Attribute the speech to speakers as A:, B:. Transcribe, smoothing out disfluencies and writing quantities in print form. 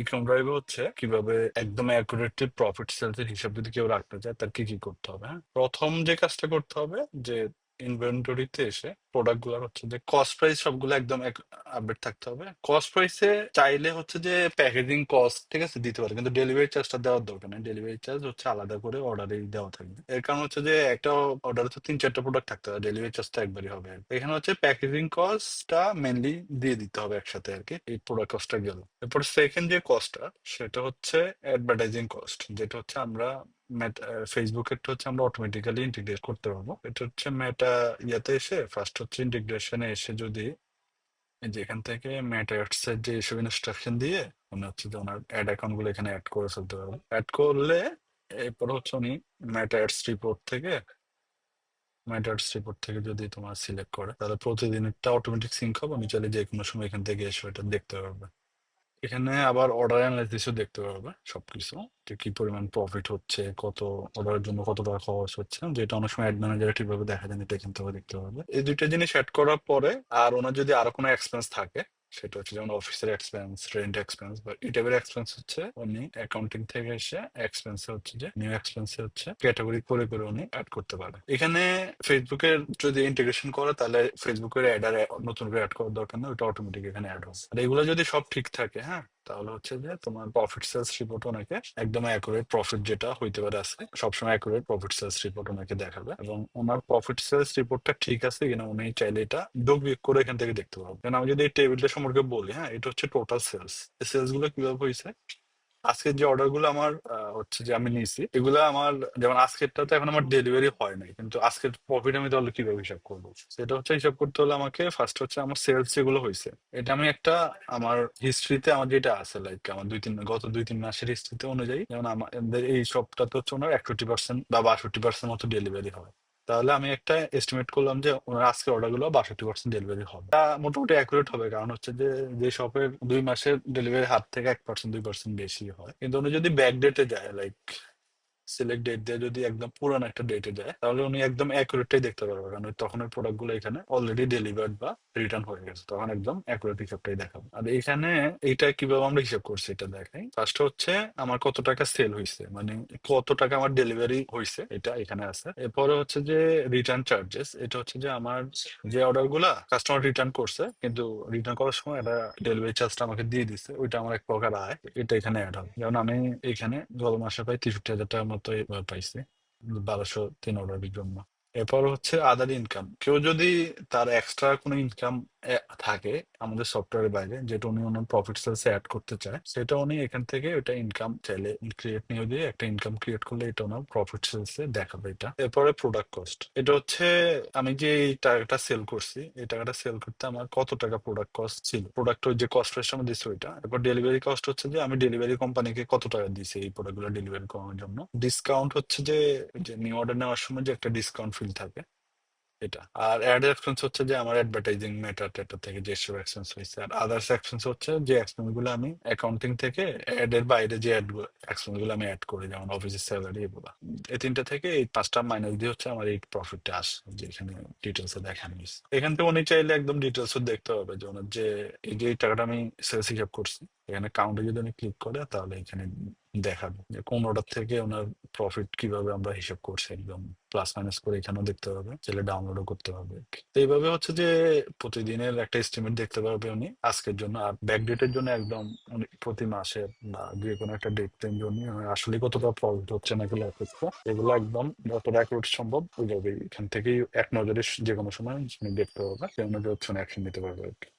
A: ইকন ড্রাইভে হচ্ছে কিভাবে একদম অ্যাকুরেটলি প্রফিট সেলস এর হিসাব যদি কেউ রাখতে চায় তার কি কি করতে হবে। হ্যাঁ, প্রথম যে কাজটা করতে হবে যে ইনভেন্টরিতে এসে প্রোডাক্ট গুলার হচ্ছে যে কস্ট প্রাইস সবগুলো একদম আপডেট থাকতে হবে। কস্ট প্রাইসে চাইলে হচ্ছে যে প্যাকেজিং কস্ট ঠিক আছে দিতে পারে, কিন্তু ডেলিভারি চার্জটা দেওয়ার দরকার নেই। ডেলিভারি চার্জ হচ্ছে আলাদা করে অর্ডারে দেওয়া থাকবে। এর কারণ হচ্ছে যে একটা অর্ডারে তো 3-4টা প্রোডাক্ট থাকতে হবে, ডেলিভারি চার্জটা একবারই হবে আর কি। এখানে হচ্ছে প্যাকেজিং কস্টটা মেনলি দিয়ে দিতে হবে একসাথে আর কি, এই প্রোডাক্ট কস্টটা গেল। এরপর সেকেন্ড যে কস্টটা সেটা হচ্ছে অ্যাডভার্টাইজিং কস্ট, যেটা হচ্ছে আমরা ফেসবুকের হচ্ছে আমরা অটোমেটিক্যালি ইন্টিগ্রেট করতে পারবো। এটা হচ্ছে মেটা ইয়াতে এসে ফার্স্ট হচ্ছে ইন্টিগ্রেশনে এসে যদি এই যে এখান থেকে মেটা অ্যাডস এর যে এসব ইনস্ট্রাকশন দিয়ে মনে হচ্ছে যে ওনার অ্যাড অ্যাকাউন্ট গুলো এখানে অ্যাড করে ফেলতে পারবো। অ্যাড করলে এরপর হচ্ছে উনি মেটা অ্যাডস রিপোর্ট থেকে মেটা অ্যাডস রিপোর্ট থেকে যদি তোমার সিলেক্ট করে তাহলে প্রতিদিনটা অটোমেটিক সিঙ্ক হবে, আমি চাইলে যে কোনো সময় এখান থেকে এসে এটা দেখতে পারবে। এখানে আবার অর্ডার অ্যানালাইসিসও দেখতে পারবে সবকিছু, যে কি পরিমাণ প্রফিট হচ্ছে, কত অর্ডারের জন্য কত টাকা খরচ হচ্ছে, যেটা অনেক সময় অ্যাড ম্যানেজার ঠিকভাবে দেখা যায় না, এটা এখান থেকে দেখতে পারবে। এই দুইটা জিনিস অ্যাড করার পরে আর ওনার যদি আরো কোনো এক্সপেন্স থাকে, সেটা হচ্ছে যেমন অফিসের এক্সপেন্স, রেন্ট এক্সপেন্স বা এই টাইপের এক্সপেন্স হচ্ছে উনি অ্যাকাউন্টিং থেকে এসে এক্সপেন্স হচ্ছে যে নিউ এক্সপেন্স হচ্ছে ক্যাটাগরি করে করে উনি অ্যাড করতে পারে। এখানে ফেসবুকের যদি ইন্টিগ্রেশন করে তাহলে ফেসবুকের অ্যাডার নতুন করে অ্যাড করার দরকার নেই, ওটা অটোমেটিক এখানে অ্যাড হবে। আর এগুলো যদি সব ঠিক থাকে, হ্যাঁ, তাহলে হচ্ছে যে তোমার প্রফিট সেলস রিপোর্ট ওনাকে একদম অ্যাকুরেট প্রফিট যেটা হইতে পারে আছে সবসময় অ্যাকুরেট প্রফিট সেলস রিপোর্ট ওনাকে দেখাবে, এবং ওনার প্রফিট সেলস রিপোর্টটা ঠিক আছে কিনা উনি চাইলে এটা ডোক করে এখান থেকে দেখতে পাবো। কারণ আমি যদি এই টেবিলটা সম্পর্কে বলি, হ্যাঁ, এটা হচ্ছে টোটাল সেলস। এই সেলস গুলো কিভাবে হয়েছে, আজকের যে অর্ডার গুলো আমার হচ্ছে যে আমি নিয়েছি এগুলা আমার, যেমন আজকেরটা তো এখন আমার ডেলিভারি হয় নাই, কিন্তু আজকের প্রফিট আমি তাহলে কিভাবে হিসাব করবো, সেটা হচ্ছে হিসাব করতে হলে আমাকে ফার্স্ট হচ্ছে আমার সেলস যেগুলো হয়েছে এটা আমি একটা আমার হিস্ট্রিতে আমার যেটা আছে লাইক আমার গত 2-3 মাসের হিস্ট্রিতে অনুযায়ী, যেমন আমাদের এই সপ্তাহতে হচ্ছে ওনার 61% বা 62% মতো ডেলিভারি হয়। তাহলে আমি একটা এস্টিমেট করলাম যে ওনার আজকের অর্ডার গুলো 62% ডেলিভারি হবে। তা মোটামুটি অ্যাকুরেট হবে, কারণ হচ্ছে যে যে শপের 2 মাসের ডেলিভারি হাত থেকে 1% 2% বেশি হয়। কিন্তু উনি যদি ব্যাক ডেটে যায় লাইক সিলেক্ট ডেট দিয়ে যদি একদম পুরানো একটা ডেটে যায় তাহলে উনি একদম অ্যাকুরেটটাই দেখতে পারবে, কারণ তখন ওই প্রোডাক্ট গুলো এখানে অলরেডি ডেলিভার্ড বা রিটার্ন হয়ে গেছে, তখন একদম অ্যাকুরেট হিসাবটাই দেখাবে। আর এখানে এইটা কিভাবে আমরা হিসাব করছি এটা দেখাই। ফার্স্ট হচ্ছে আমার কত টাকা সেল হয়েছে, মানে কত টাকা আমার ডেলিভারি হয়েছে এটা এখানে আছে। এরপরে হচ্ছে যে রিটার্ন চার্জেস, এটা হচ্ছে যে আমার যে অর্ডার গুলা কাস্টমার রিটার্ন করছে কিন্তু রিটার্ন করার সময় এটা ডেলিভারি চার্জটা আমাকে দিয়ে দিচ্ছে, ওইটা আমার এক প্রকার আয়, এটা এখানে অ্যাড হবে। যেমন আমি এখানে গত মাসে প্রায় 63,000 টাকার মতো এবার পাইছি 1203 অর্ডারের জন্য। এরপর হচ্ছে আদার ইনকাম, কেউ যদি তার এক্সট্রা কোনো ইনকাম থাকে আমাদের সফটওয়্যারের বাইরে যেটা উনি ওনার প্রফিট সেলসে অ্যাড করতে চায়, সেটা উনি এখান থেকে ওটা ইনকাম চাইলে ক্রিয়েট নিয়ে দিয়ে একটা ইনকাম ক্রিয়েট করলে এটা ওনার প্রফিট সেলসে দেখাবে এটা। এরপরে প্রোডাক্ট কস্ট, এটা হচ্ছে আমি যে এই টাকাটা সেল করছি এই টাকাটা সেল করতে আমার কত টাকা প্রোডাক্ট কস্ট ছিল, প্রোডাক্ট যে কস্ট প্রাইস আমি দিচ্ছি ওইটা। এরপর ডেলিভারি কস্ট হচ্ছে যে আমি ডেলিভারি কোম্পানিকে কত টাকা দিয়েছি এই প্রোডাক্টগুলো ডেলিভারি করানোর জন্য। ডিসকাউন্ট হচ্ছে যে যে নিউ অর্ডার নেওয়ার সময় যে একটা ডিসকাউন্ট ফিল থাকে এটা। আর অ্যাড এক্সপেন্স হচ্ছে যে আমার অ্যাডভার্টাইজিং মেটা টেটা থেকে যেসব এক্সপেন্স হয়েছে। আর আদার্স এক্সপেন্স হচ্ছে যে এক্সপেন্স গুলো আমি অ্যাকাউন্টিং থেকে অ্যাড এর বাইরে যে এক্সপেন্স গুলো আমি অ্যাড করি, যেমন অফিসের স্যালারি এগুলো, এই তিনটা থেকে এই পাঁচটা মাইনাস দিয়ে হচ্ছে আমার এই প্রফিটটা আসে, যে এখানে ডিটেলস এ দেখানো হয়েছে। এখান থেকে উনি চাইলে একদম ডিটেলস দেখতে হবে যে ওনার যে এই যে এই টাকাটা আমি সেলস হিসাব করছি, এখানে কাউন্টে যদি উনি ক্লিক করে তাহলে এখানে দেখাবে যে কোন অর্ডার থেকে ওনার প্রফিট কিভাবে আমরা হিসাব করছি, একদম প্লাস মাইনাস করে এখানেও দেখতে পাবে, চাইলে ডাউনলোডও করতে পারবে আর কি। তো এইভাবে হচ্ছে যে প্রতিদিনের একটা এস্টিমেট দেখতে পারবে উনি আজকের জন্য। আর ব্যাক ডেটের জন্য একদম উনি প্রতি মাসের বা যে কোনো একটা ডেট টাইম জন্য আসলে কতটা প্রফিট হচ্ছে না এগুলো এগুলো একদম যতটা অ্যাকুরেট সম্ভব ওইভাবে এখান থেকেই এক নজরে যে কোনো সময় উনি দেখতে পারবে, সেই অনুযায়ী হচ্ছে অ্যাকশন নিতে পারবে আর কি।